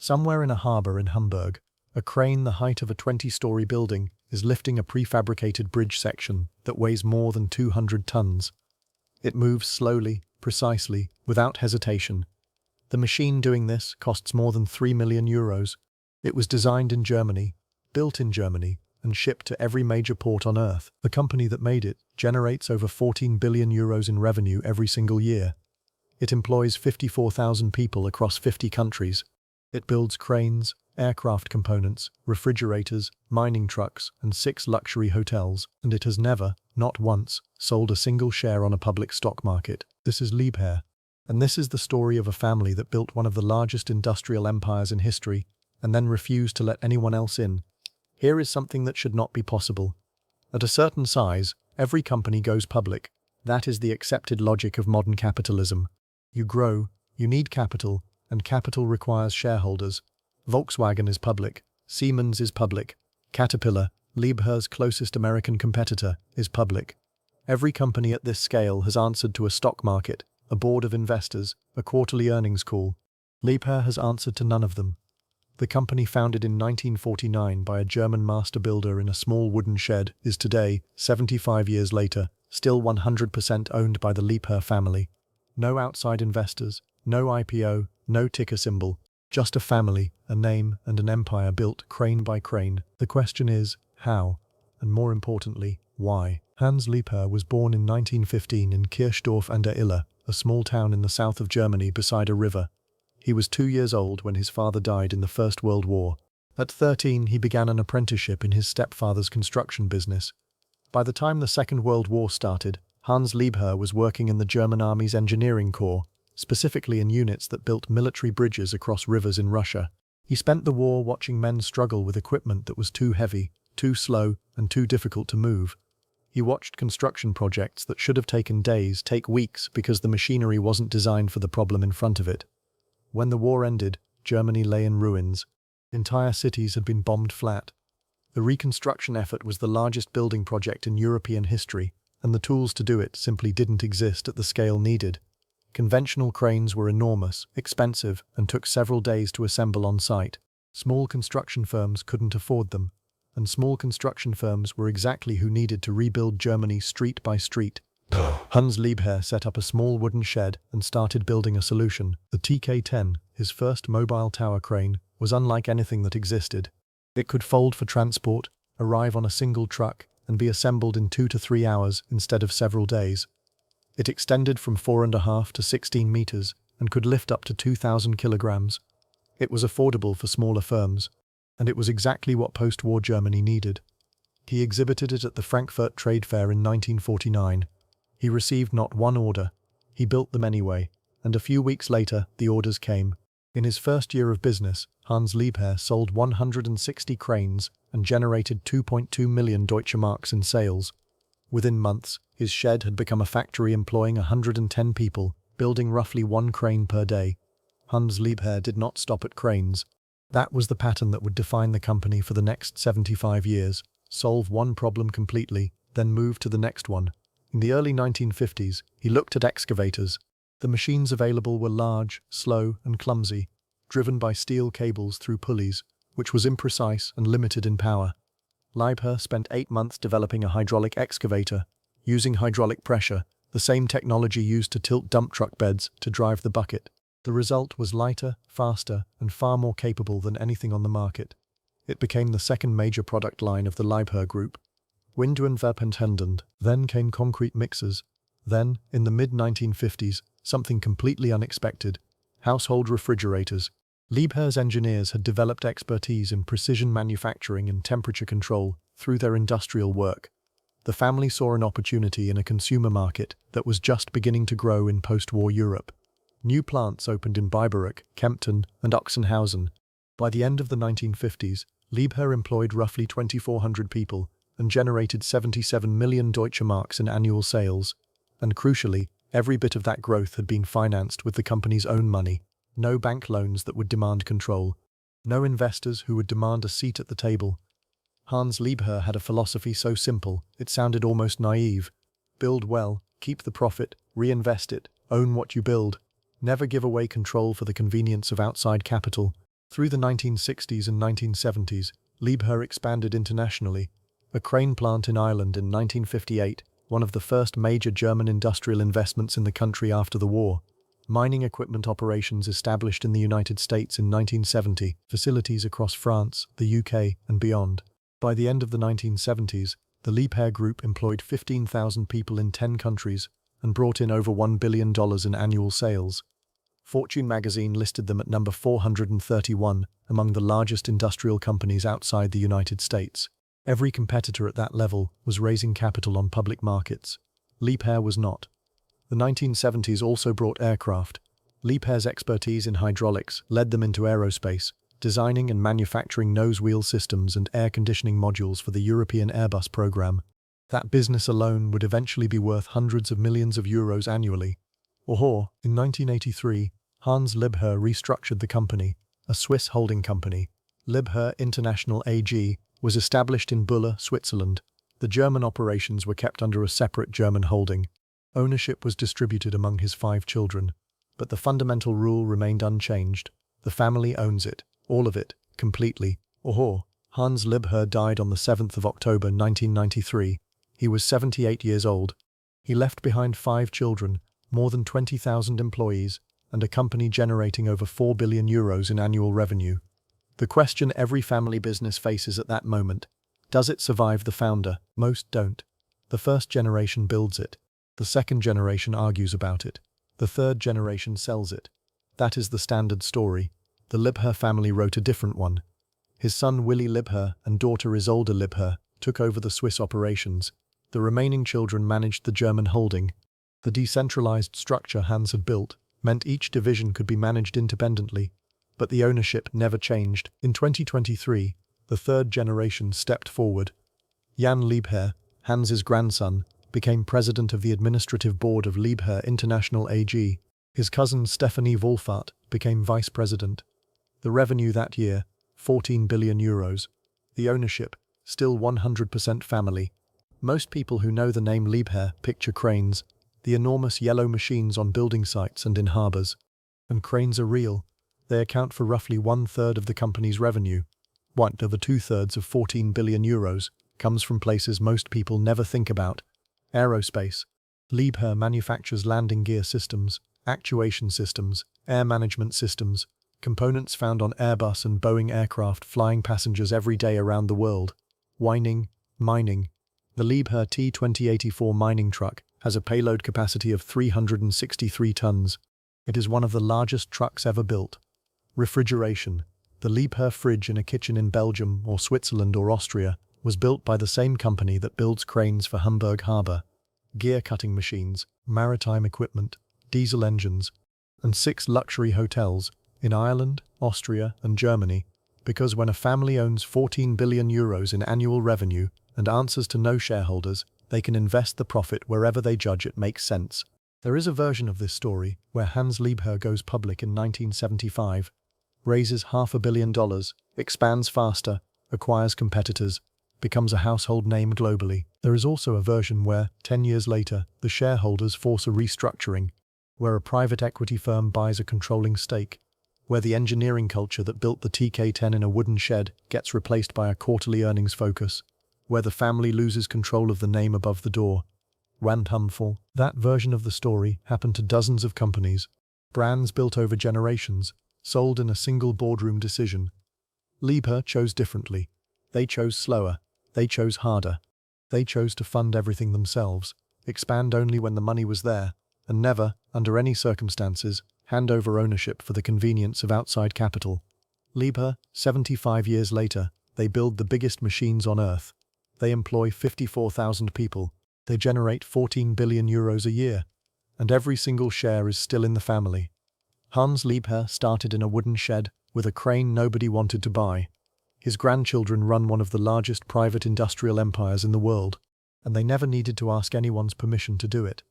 Somewhere in a harbour in Hamburg, a crane the height of a 20-story building is lifting a prefabricated bridge section that weighs more than 200 tons. It moves slowly, precisely, without hesitation. The machine doing this costs more than 3 million euros. It was designed in Germany, built in Germany, and shipped to every major port on Earth. The company that made it generates over 14 billion euros in revenue every single year. It employs 54,000 people across 50 countries. It builds cranes, aircraft components, refrigerators, mining trucks, and 6 luxury hotels, and it has never, not once, sold a single share on a public stock market. This is Liebherr, and this is the story of a family that built one of the largest industrial empires in history, and then refused to let anyone else in. Here is something that should not be possible. At a certain size, every company goes public. That is the accepted logic of modern capitalism. You grow, you need capital, and capital requires shareholders. Volkswagen is public, Siemens is public, Caterpillar, Liebherr's closest American competitor, is public. Every company at this scale has answered to a stock market, a board of investors, a quarterly earnings call. Liebherr has answered to none of them. The company founded in 1949 by a German master builder in a small wooden shed is today, 75 years later, still 100% owned by the Liebherr family. No outside investors, no IPO, no ticker symbol, just a family, a name, and an empire built crane by crane. The question is, how? And more importantly, why? Hans Liebherr was born in 1915 in Kirchdorf an der Iller, a small town in the south of Germany beside a river. He was 2 years old when his father died in the First World War. At 13, he began an apprenticeship in his stepfather's construction business. By the time the Second World War started, Hans Liebherr was working in the German Army's engineering corps, specifically in units that built military bridges across rivers in Russia. He spent the war watching men struggle with equipment that was too heavy, too slow, and too difficult to move. He watched construction projects that should have taken days take weeks because the machinery wasn't designed for the problem in front of it. When the war ended, Germany lay in ruins. Entire cities had been bombed flat. The reconstruction effort was the largest building project in European history, and the tools to do it simply didn't exist at the scale needed. Conventional cranes were enormous, expensive, and took several days to assemble on site. Small construction firms couldn't afford them, and small construction firms were exactly who needed to rebuild Germany street by street. Hans Liebherr set up a small wooden shed and started building a solution. The TK-10, his first mobile tower crane, was unlike anything that existed. It could fold for transport, arrive on a single truck, and be assembled in 2 to 3 hours instead of several days. It extended from 4.5 to 16 meters and could lift up to 2,000 kilograms. It was affordable for smaller firms, and it was exactly what post-war Germany needed. He exhibited it at the Frankfurt Trade Fair in 1949. He received not one order. He built them anyway, and a few weeks later, the orders came. In his first year of business, Hans Liebherr sold 160 cranes and generated 2.2 million Deutsche Marks in sales. Within months, his shed had become a factory employing 110 people, building roughly 1 crane per day. Hans Liebherr did not stop at cranes. That was the pattern that would define the company for the next 75 years. Solve one problem completely, then move to the next one. In the early 1950s, he looked at excavators. The machines available were large, slow, and clumsy, driven by steel cables through pulleys, which was imprecise and limited in power. Liebherr spent 8 months developing a hydraulic excavator, using hydraulic pressure, the same technology used to tilt dump truck beds to drive the bucket. The result was lighter, faster, and far more capable than anything on the market. It became the second major product line of the Liebherr Group. Wind and Verpenthenden. Then came concrete mixers. Then, in the mid-1950s, something completely unexpected: household refrigerators. Liebherr's engineers had developed expertise in precision manufacturing and temperature control through their industrial work. The family saw an opportunity in a consumer market that was just beginning to grow in post-war Europe. New plants opened in Biberach, Kempten, and Ochsenhausen. By the end of the 1950s, Liebherr employed roughly 2,400 people and generated 77 million Deutsche Marks in annual sales. And crucially, every bit of that growth had been financed with the company's own money. No bank loans that would demand control. No investors who would demand a seat at the table. Hans Liebherr had a philosophy so simple, it sounded almost naive. Build well, keep the profit, reinvest it, own what you build. Never give away control for the convenience of outside capital. Through the 1960s and 1970s, Liebherr expanded internationally. A crane plant in Ireland in 1958, one of the first major German industrial investments in the country after the war. Mining equipment operations established in the United States in 1970, facilities across France, the UK, and beyond. By the end of the 1970s, the Liebherr Group employed 15,000 people in 10 countries and brought in over $1 billion in annual sales. Fortune magazine listed them at number 431 among the largest industrial companies outside the United States. Every competitor at that level was raising capital on public markets. Liebherr was not. The 1970s also brought aircraft. Liebherr's expertise in hydraulics led them into aerospace, designing and manufacturing nose-wheel systems and air conditioning modules for the European Airbus program. That business alone would eventually be worth hundreds of millions of euros annually. In 1983, Hans Liebherr restructured the company. A Swiss holding company, Liebherr International AG, was established in Bulle, Switzerland. The German operations were kept under a separate German holding. Ownership was distributed among his 5 children, but the fundamental rule remained unchanged. The family owns it, all of it, completely. Hans Liebherr died on the 7th of October 1993. He was 78 years old. He left behind 5 children, more than 20,000 employees, and a company generating over 4 billion euros in annual revenue. The question every family business faces at that moment: does it survive the founder? Most don't. The first generation builds it. The second generation argues about it. The third generation sells it. That is the standard story. The Liebherr family wrote a different one. His son Willy Liebherr and daughter Isolde Liebherr took over the Swiss operations. The remaining children managed the German holding. The decentralized structure Hans had built meant each division could be managed independently, but the ownership never changed. In 2023, the third generation stepped forward. Jan Liebherr, Hans's grandson, became president of the administrative board of Liebherr International AG. His cousin Stephanie Wohlfahrt became vice president. The revenue that year, 14 billion euros. The ownership, still 100% family. Most people who know the name Liebherr picture cranes, the enormous yellow machines on building sites and in harbors. And cranes are real. They account for roughly 1/3 of the company's revenue. 2/3 of 14 billion euros comes from places most people never think about. Aerospace. Liebherr manufactures landing gear systems, actuation systems, air management systems, components found on Airbus and Boeing aircraft flying passengers every day around the world. Mining. The Liebherr T2084 mining truck has a payload capacity of 363 tons. It is one of the largest trucks ever built. Refrigeration. The Liebherr fridge in a kitchen in Belgium or Switzerland or Austria was built by the same company that builds cranes for Hamburg Harbour. Gear cutting machines, maritime equipment, diesel engines, and 6 luxury hotels in Ireland, Austria, and Germany. Because when a family owns 14 billion euros in annual revenue and answers to no shareholders, they can invest the profit wherever they judge it makes sense. There is a version of this story where Hans Liebherr goes public in 1975, raises $500 million, expands faster, acquires competitors, becomes a household name globally. There is also a version where, 10 years later, the shareholders force a restructuring, where a private equity firm buys a controlling stake, where the engineering culture that built the TK10 in a wooden shed gets replaced by a quarterly earnings focus, where the family loses control of the name above the door. That version of the story happened to dozens of companies, brands built over generations, sold in a single boardroom decision. Liebherr chose differently. They chose slower. They chose harder. They chose to fund everything themselves, expand only when the money was there, and never, under any circumstances, hand over ownership for the convenience of outside capital. Liebherr, 75 years later, they build the biggest machines on Earth. They employ 54,000 people. They generate 14 billion euros a year. And every single share is still in the family. Hans Liebherr started in a wooden shed with a crane nobody wanted to buy. His grandchildren run one of the largest private industrial empires in the world, and they never needed to ask anyone's permission to do it.